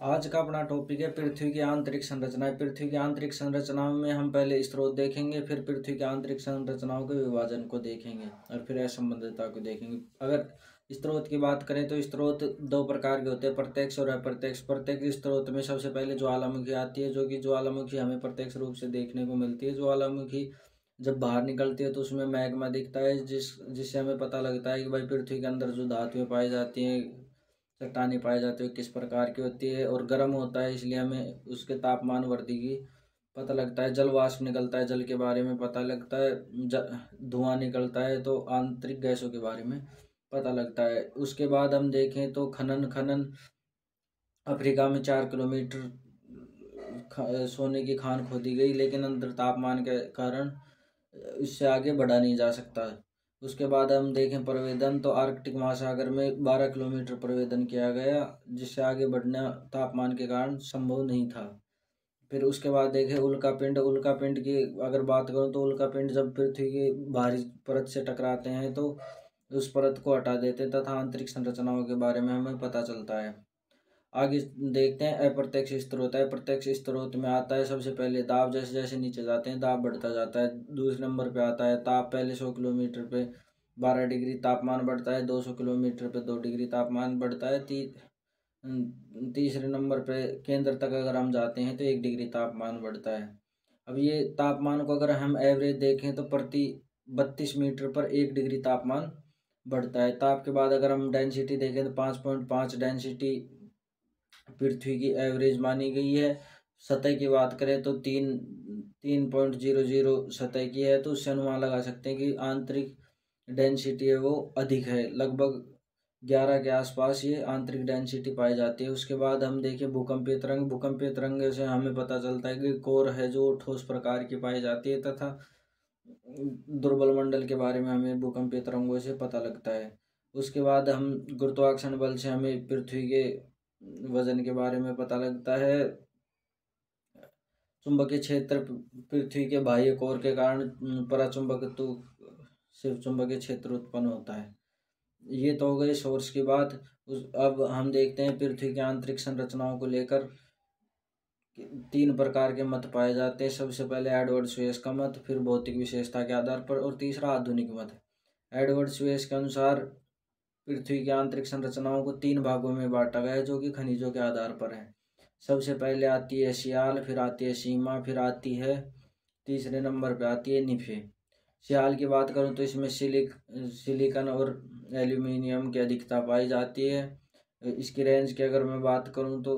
आज का अपना टॉपिक है पृथ्वी की आंतरिक संरचनाएं। पृथ्वी की आंतरिक संरचनाओं में हम पहले स्रोत देखेंगे, फिर पृथ्वी की आंतरिक संरचनाओं के विभाजन को देखेंगे और फिर असंबद्धता को देखेंगे। अगर स्रोत की बात करें तो स्रोत दो प्रकार के होते हैं, प्रत्यक्ष और अप्रत्यक्ष। प्रत्यक्ष स्रोत में सबसे पहले ज्वालामुखी आती है, जो कि ज्वालामुखी हमें प्रत्यक्ष रूप से देखने को मिलती है। ज्वालामुखी जब बाहर निकलती है तो उसमें मैग्मा दिखता है, जिससे हमें पता लगता है कि भाई पृथ्वी के अंदर जो धातुएं पाई जाती हैं, चट्टानें पाई जाती है, किस प्रकार की होती है। और गर्म होता है, इसलिए हमें उसके तापमान वृद्धि की पता लगता है। जल वाष्प निकलता है, जल के बारे में पता लगता है। धुआं निकलता है तो आंतरिक गैसों के बारे में पता लगता है। उसके बाद हम देखें तो खनन खनन अफ्रीका में 4 किलोमीटर सोने की खान खोदी गई, लेकिन अंतर तापमान के कारण इससे आगे बढ़ा नहीं जा सकता। उसके बाद हम देखें प्रवेदन, तो आर्कटिक महासागर में 12 किलोमीटर प्रवेदन किया गया, जिससे आगे बढ़ना तापमान के कारण संभव नहीं था। फिर उसके बाद देखें उल्कापिंड। उल्कापिंड की अगर बात करूं तो उल्कापिंड जब पृथ्वी की बाहरी परत से टकराते हैं तो उस परत को हटा देते हैं तथा आंतरिक संरचनाओं के बारे में हमें पता चलता है। आगे देखते हैं अप्रत्यक्ष स्रोत। अप्रत्यक्ष स्रोत में आता है सबसे पहले दाब। जैसे जैसे नीचे जाते हैं दाब बढ़ता जाता है। दूसरे नंबर पे आता है ताप। पहले 100 किलोमीटर पे 12 डिग्री तापमान बढ़ता है, 200 किलोमीटर पे 2 डिग्री तापमान बढ़ता है। तीसरे नंबर पे केंद्र तक अगर हम जाते हैं तो 1 डिग्री तापमान बढ़ता है। अब ये तापमान को अगर हम एवरेज देखें तो प्रति 32 मीटर पर 1 डिग्री तापमान बढ़ता है। ताप के बाद अगर हम डेंसिटी देखें तो 5.5 डेंसिटी पृथ्वी की एवरेज मानी गई है। सतह की बात करें तो 3.00 सतह की है, तो उससे अनुमान लगा सकते हैं कि आंतरिक डेंसिटी है वो अधिक है। लगभग 11 के आसपास ये आंतरिक डेंसिटी पाई जाती है। उसके बाद हम देखें भूकंपीय तरंग। भूकंपीय तरंग से हमें पता चलता है कि कोर है जो ठोस प्रकार की पाई जाती है, तथा दुर्बल मंडल के बारे में हमें भूकंपीय तरंगों से पता लगता है। उसके बाद हम गुरुत्वाकर्षण बल से हमें पृथ्वी के वजन के बारे में पता लगता है। चुंबकीय क्षेत्र पृथ्वी के बाह्य कोर के कारण पराचुंबकत्व से चुंबकीय क्षेत्र उत्पन्न होता है। ये तो हो गई सोर्स की बात। अब हम देखते हैं पृथ्वी की आंतरिक संरचनाओं को लेकर 3 प्रकार के मत पाए जाते हैं। सबसे पहले एडवर्ड स्वेस का मत, फिर भौतिक विशेषता के आधार पर, और तीसरा आधुनिक मत। एडवर्ड स्वेस के अनुसार पृथ्वी की आंतरिक संरचनाओं को 3 भागों में बांटा गया है, जो कि खनिजों के आधार पर है। सबसे पहले आती है सियाल, फिर आती है सीमा, फिर आती है तीसरे नंबर पे आती है निफे। सियाल की बात करूं तो इसमें सिलिकॉन और एल्यूमिनियम की अधिकता पाई जाती है। इसकी रेंज की अगर मैं बात करूं तो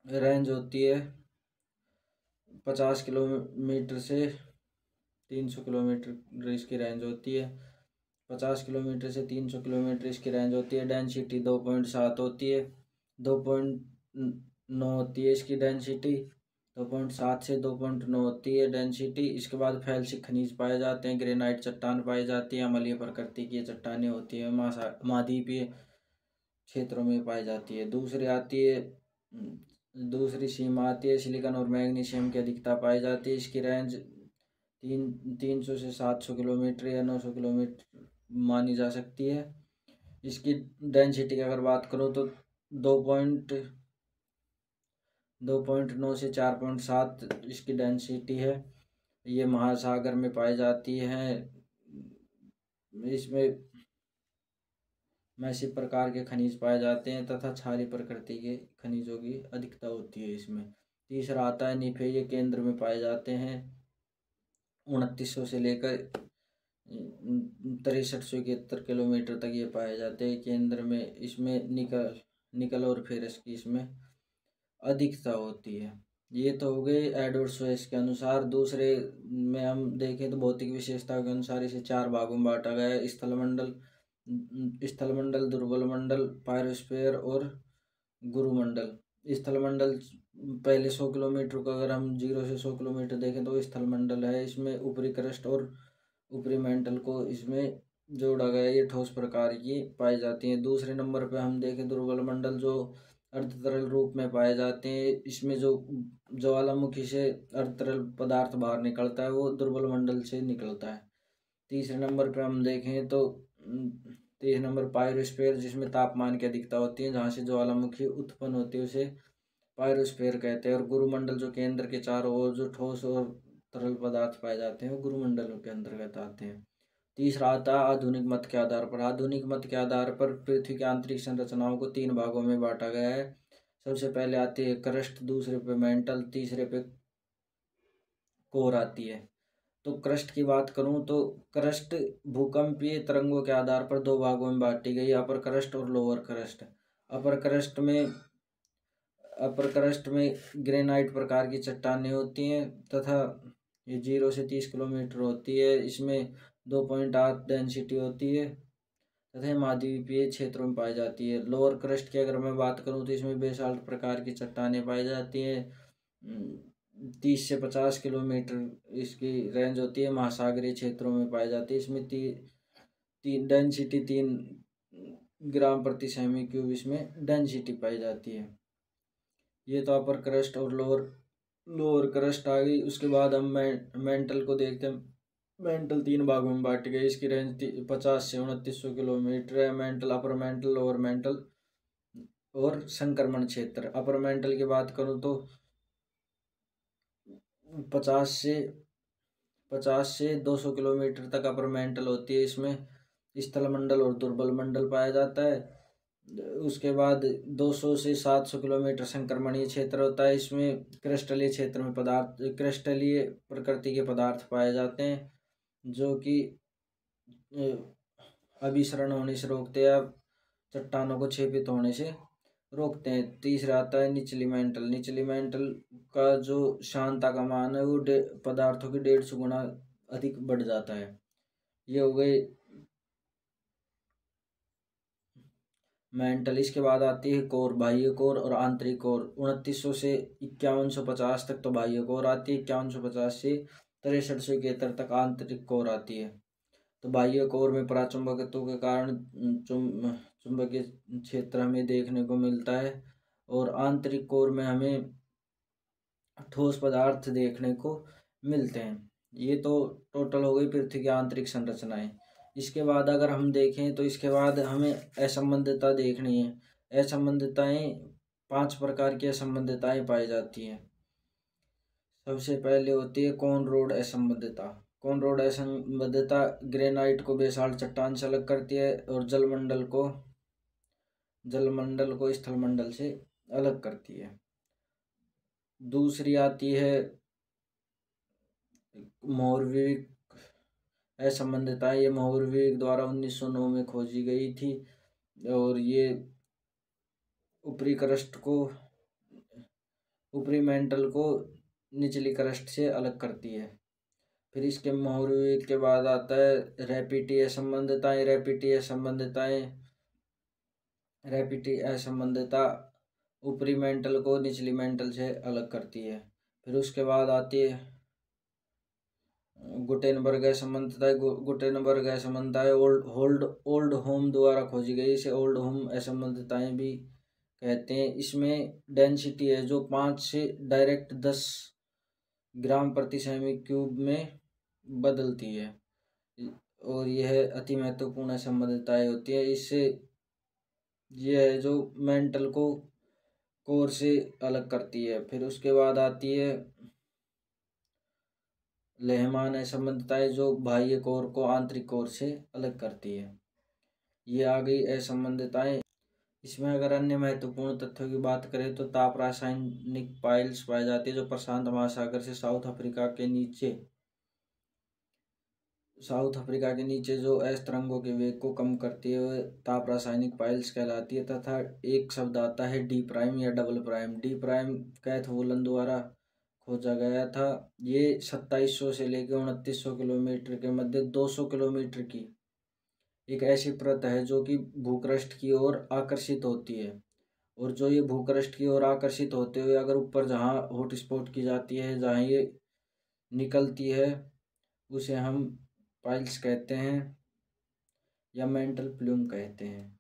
रेंज होती है 50 किलोमीटर से 300 किलोमीटर इसकी रेंज होती है। 50 किलोमीटर से 300 किलोमीटर इसकी रेंज होती है। डेंसिटी 2.7 होती है, 2.9 होती है इसकी डेंसिटी। 2.7 से 2.9 होती है डेंसिटी। इसके बाद फैलसिक खनिज पाए जाते हैं। ग्रेनाइट चट्टान पाई जाती है। अम्लीय प्रकृति की चट्टानें होती है, महाद्वीपीय क्षेत्रों में पाई जाती है। दूसरी सीमा आती है सिलिकॉन और मैग्नीशियम की अधिकता पाई जाती है। इसकी रेंज 300 से 700 किलोमीटर या 900 किलोमीटर मानी जा सकती है। इसकी डेंसिटी की अगर बात करो तो 2.9 से 4.7 इसकी डेंसिटी है। ये महासागर में पाई जाती है। इसमें मैसिव प्रकार के खनिज पाए जाते हैं तथा क्षारीय प्रकृति के खनिजों की अधिकता होती है इसमें। तीसरा आता है निफे। ये केंद्र में पाए जाते हैं। 2900 से लेकर 6371 किलोमीटर तक ये पाए जाते हैं केंद्र में। इसमें निकल और फेरस की इसमें अधिकता होती है। ये तो हो गए एडवर्ड स्वेस के अनुसार। दूसरे में हम देखें तो भौतिक विशेषता के अनुसार इसे 4 भागों में बांटा गया है। स्थलमंडल, दुर्बल मंडल, पायरोस्फीयर और गुरुमंडल। स्थलमंडल पहले 100 किलोमीटर को अगर हम 0 से 100 किलोमीटर देखें तो स्थलमंडल है। इसमें ऊपरी क्रस्ट और ऊपरी मेंटल को इसमें जोड़ा गया। ये ठोस प्रकार की पाई जाती हैं। दूसरे नंबर पे हम देखें दुर्बल मंडल, जो अर्धतरल रूप में पाए जाते हैं। इसमें जो ज्वालामुखी से अर्धतरल पदार्थ बाहर निकलता है वो दुर्बल मंडल से निकलता है। तीसरे नंबर पे हम देखें तो 23 नंबर पायरोस्फीयर, जिसमें तापमान की अधिकता होती है, जहाँ से ज्वालामुखी उत्पन्न होती है उसे पायरोस्फीयर कहते हैं। और गुरुमंडल जो केंद्र के चारों ओर जो ठोस और तरल पदार्थ पाए जाते हैं वो गुरुमंडल के अंतर्गत आते हैं। तीसरा आता है आधुनिक मत के आधार पर। आधुनिक मत के आधार पर पृथ्वी की आंतरिक संरचनाओं को 3 भागों में बांटा गया है। सबसे पहले आती है क्रस्ट, दूसरे पे मेंटल, तीसरे पे कोर आती है। तो क्रस्ट की बात करूं तो क्रस्ट भूकंपीय तरंगों के आधार पर 2 भागों में बांटी गई, अपर क्रस्ट और लोअर क्रस्ट। अपर क्रस्ट में अपर क्रस्ट में ग्रेनाइट प्रकार की चट्टानें होती हैं तथा ये 0 से 30 किलोमीटर होती है। इसमें 2.8 डेंसिटी होती है तथा महाद्वीपीय क्षेत्रों में पाई जाती है। लोअर क्रस्ट की अगर मैं बात करूं तो इसमें बेसाल्ट प्रकार की चट्टानें पाई जाती हैं। 30 से 50 किलोमीटर इसकी रेंज होती है, महासागरीय क्षेत्रों में पाई जाती है। इसमें डेंसिटी 3 ग्राम प्रति सेमी क्यूब इसमें डेंसिटी पाई जाती है। ये तो अपर क्रस्ट और लोअर क्रस्ट आ गई। उसके बाद हम मेंटल को देखते हैं। मेंटल 3 भागों में बांटी गई, इसकी रेंज 50 से 2900 किलोमीटर है। Mental, upper mantle, lower mental और संक्रमण क्षेत्र। अपर मेंटल की बात करूं तो 50 से 200 किलोमीटर तक अपर मेंटल होती है। इसमें स्थल मंडल और दुर्बल मंडल पाया जाता है। उसके बाद 200 से 700 किलोमीटर संक्रमणीय क्षेत्र होता है। इसमें क्रिस्टलीय क्षेत्र में क्रिस्टलीय प्रकृति के पदार्थ पाए जाते हैं जो कि अभिसरण होने से रोकते हैं, चट्टानों को क्षेपित होने से रोकते हैं। तीसरा आता है निचली मेंटल। निचली मेंटल का जो शांता का मान है वो पदार्थों की 150 गुना अधिक बढ़ जाता है। ये हो गए मेंटल। इसके बाद आती है कोर, बाह्य कोर और आंतरिक कोर। 2900 से 5150 तक तो बाह्य कोर आती है, 5150 से 6371 तक आंतरिक कोर आती है। तो बाह्य कोर में पराचुंबकत्व के कारण चुंबकीय क्षेत्र हमें देखने को मिलता है और आंतरिक कोर में हमें ठोस पदार्थ देखने को मिलते हैं। ये तो टोटल हो गई पृथ्वी की आंतरिक संरचनाएं। इसके बाद अगर हम देखें तो इसके बाद हमें असंबंधितता देखनी है। असंबंधितताएं 5 प्रकार की असंबंधितताएं पाई जाती हैं। सबसे पहले होती है कौन रोड असंबंधितता। कौन रोड असंबंधितता ग्रेनाइट को बेसाल्ट चट्टान से अलग करती है और जलमंडल को स्थलमंडल से अलग करती है। दूसरी आती है मोहरविक असंबंधितता। ये मोहरविक द्वारा 1909 में खोजी गई थी और ये ऊपरी मेंटल को निचली क्रस्ट से अलग करती है। फिर इसके मोहरविक के बाद आता है रैपिटी असंबंधितताएं। रैपिटी असंबंधितता ऊपरी मेंटल को निचली मेंटल से अलग करती है। फिर उसके बाद आती है गुटेनबर्ग असंबंधितता। गुटेनबर्ग असंबंधितताएं ओल्ड होम द्वारा खोजी गई। इसे ओल्ड होम असंबंधितताएं भी कहते हैं। इसमें डेंसिटी है जो 5 से डायरेक्ट 10 ग्राम प्रति सेमी क्यूब में बदलती है और यह अति महत्वपूर्ण असंबंधितताएं होती है। इससे यह है जो मेंटल को कोर से अलग करती है। फिर उसके बाद आती है लेहमान असंबंधितताएं जो बाह्य कोर को आंतरिक कोर से अलग करती है। ये आ गई असंबंधितताएं। इसमें अगर अन्य महत्वपूर्ण तथ्यों की बात करें तो ताप रासायनिक पाइल्स पाई जाती है जो प्रशांत महासागर से साउथ अफ्रीका के नीचे जो एस तरंगों के वेग को कम करती है वह ताप रासायनिक पाइल्स कहलाती है। तथा एक शब्द आता है डी प्राइम या डबल प्राइम। डी प्राइम कैथ वुलन द्वारा खोजा गया था। ये 2700 से लेकर 2900 किलोमीटर के मध्य 200 किलोमीटर की एक ऐसी परत है जो कि भूक्रस्ट की ओर आकर्षित होती है और जो ये भूक्रस्ट की ओर आकर्षित होते हुए अगर ऊपर जहाँ हॉट स्पॉट की जाती है, जहाँ ये निकलती है, उसे हम पाइल्स कहते हैं या मेंटल प्लूम कहते हैं।